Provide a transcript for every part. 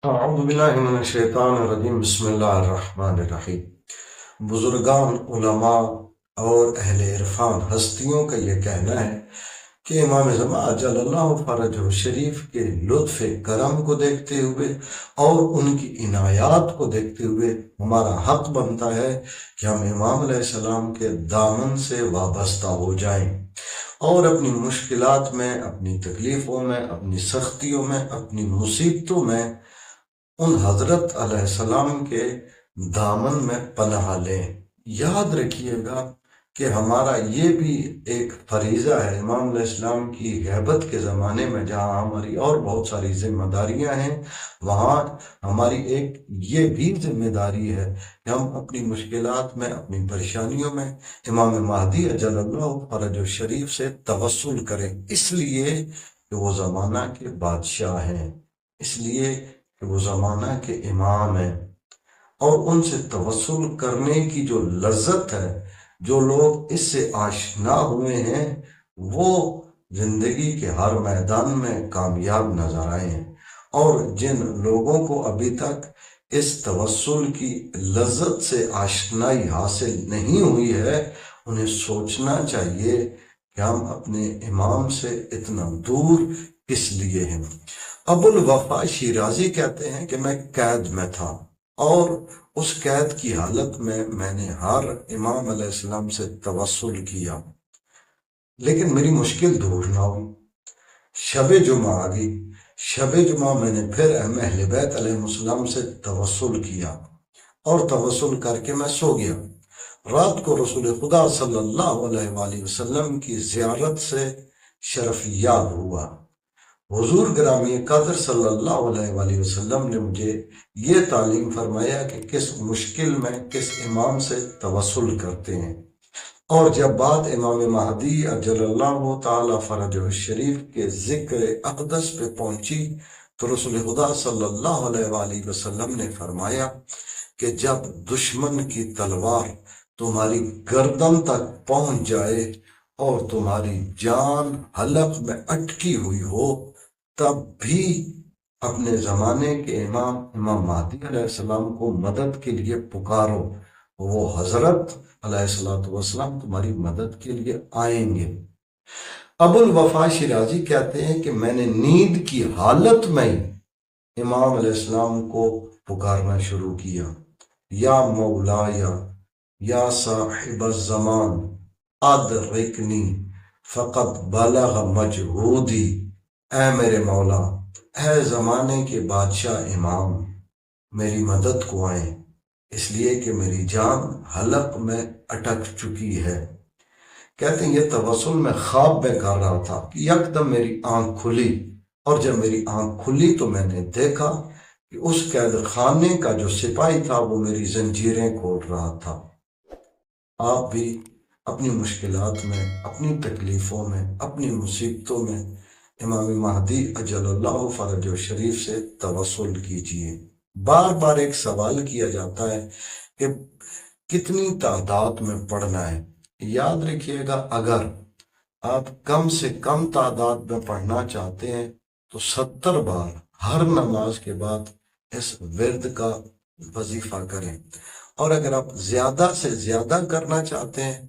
اعوذ باللہ من الشیطان الرجیم بسم اللہ الرحمن الرحیم۔ بزرگان، علماء اور اہل عرفان ہستیوں کا یہ کہنا ہے کہ امام زمان اجل اللہ فرجہ شریف کے لطف کرم کو دیکھتے ہوئے اور ان کی عنایات کو دیکھتے ہوئے ہمارا حق بنتا ہے کہ ہم امام علیہ السلام کے دامن سے وابستہ ہو جائیں اور اپنی مشکلات میں، اپنی تکلیفوں میں، اپنی سختیوں میں، اپنی مصیبتوں میں ان حضرت علیہ السلام کے دامن میں پناہ لیں۔ یاد رکھیے گا کہ ہمارا یہ بھی ایک فریضہ ہے امام علیہ السلام کی غیبت کے زمانے میں، جہاں ہماری اور بہت ساری ذمہ داریاں ہیں، وہاں ہماری ایک یہ بھی ذمہ داری ہے کہ ہم اپنی مشکلات میں، اپنی پریشانیوں میں امام مہدی اجل اللہ فرجہ شریف سے توسل کریں، اس لیے کہ وہ زمانہ کے بادشاہ ہیں، اس لیے کہ وہ زمانہ کے امام ہیں، اور ان سے توسل کرنے کی جو لذت ہے، جو لوگ اس سے آشنا ہوئے ہیں، وہ زندگی کے ہر میدان میں کامیاب نظر آئے ہیں، اور جن لوگوں کو ابھی تک اس توسل کی لذت سے آشنائی حاصل نہیں ہوئی ہے، انہیں سوچنا چاہیے کہ ہم اپنے امام سے اتنا دور کس لیے ہیں۔ ابو الوفا شیرازی کہتے ہیں کہ میں قید میں تھا، اور اس قید کی حالت میں میں نے ہر امام علیہ السلام سے توسل کیا، لیکن میری مشکل دور نہ ہوئی۔ شب جمعہ آ گئی، شب جمعہ میں نے پھر اہل بیت علیہ السلام سے توسل کیا، اور توسل کر کے میں سو گیا۔ رات کو رسول خدا صلی اللہ علیہ وآلہ وسلم کی زیارت سے شرف یاب ہوا۔ حضور گرامی قدر صلی اللہ علیہ وآلہ وسلم نے مجھے یہ تعلیم فرمایا کہ کس مشکل میں کس امام سے توسل کرتے ہیں، اور جب بات امام مہدی اجل اللہ تعالی فرجہ شریف کے ذکر اقدس پہ پہنچی تو رسول خدا صلی اللہ علیہ وآلہ وسلم نے فرمایا کہ جب دشمن کی تلوار تمہاری گردن تک پہنچ جائے اور تمہاری جان حلق میں اٹکی ہوئی ہو، تب بھی اپنے زمانے کے امام مہدی علیہ السلام کو مدد کے لیے پکارو، وہ حضرت علیہ السلام تمہاری مدد کے لیے آئیں گے۔ ابو الوفا شیرازی کہتے ہیں کہ میں نے نیند کی حالت میں ہی امام علیہ السلام کو پکارنا شروع کیا، یا مولایا یا صاحب الزمان ادرکنی فقط بلغ مجہودی، اے میرے مولا، اے زمانے کے بادشاہ امام، میری مدد کو آئیں، اس لیے کہ میری جان حلق میں اٹک چکی ہے۔ کہتے ہیں یہ توسل میں خواب میں کر رہا تھا کہ یکدم میری آنکھ کھلی، اور جب میری آنکھ کھلی تو میں نے دیکھا کہ اس قید خانے کا جو سپاہی تھا وہ میری زنجیریں کھول رہا تھا۔ آپ بھی اپنی مشکلات میں، اپنی تکلیفوں میں، اپنی مصیبتوں میں امام مہدی اجل اللہ فرجہ شریف سے توسل کیجیے۔ بار بار ایک سوال کیا جاتا ہے کہ کتنی تعداد میں پڑھنا ہے۔ یاد رکھیے گا، اگر آپ کم سے کم تعداد میں پڑھنا چاہتے ہیں تو 70 بار ہر نماز کے بعد اس ورد کا وظیفہ کریں، اور اگر آپ زیادہ سے زیادہ کرنا چاہتے ہیں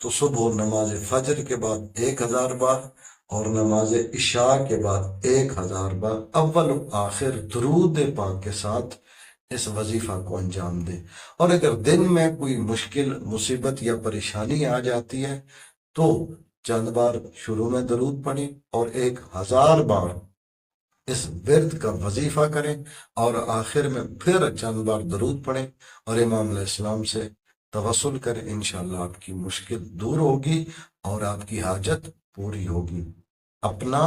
تو صبح نماز فجر کے بعد 1000 بار، اور نماز عشاء کے بعد 1000 بار اول و آخر درود پاک کے ساتھ اس وظیفہ کو انجام دیں۔ اور اگر دن میں کوئی مشکل، مصیبت یا پریشانی آ جاتی ہے تو چند بار شروع میں درود پڑھیں اور 1000 بار اس ورد کا وظیفہ کریں، اور آخر میں پھر چند بار درود پڑھیں اور امام علیہ السلام سے توسل کریں۔ انشاءاللہ آپ کی مشکل دور ہوگی اور آپ کی حاجت پوری ہوگی۔ اپنا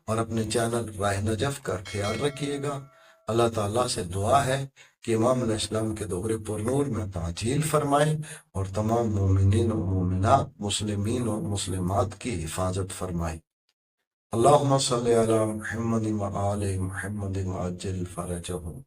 اور اپنے چینل راہ نجف کا خیال رکھیے گا۔ اللہ تعالیٰ سے دعا ہے کہ امام علیہ السلام کے دور پر نور میں تعجیل فرمائیں اور تمام مومنین و مومنات، مسلمین اور مسلمات کی حفاظت فرمائیں۔ اللہم صلی علی محمد و آل محمد وعجل فرجہم۔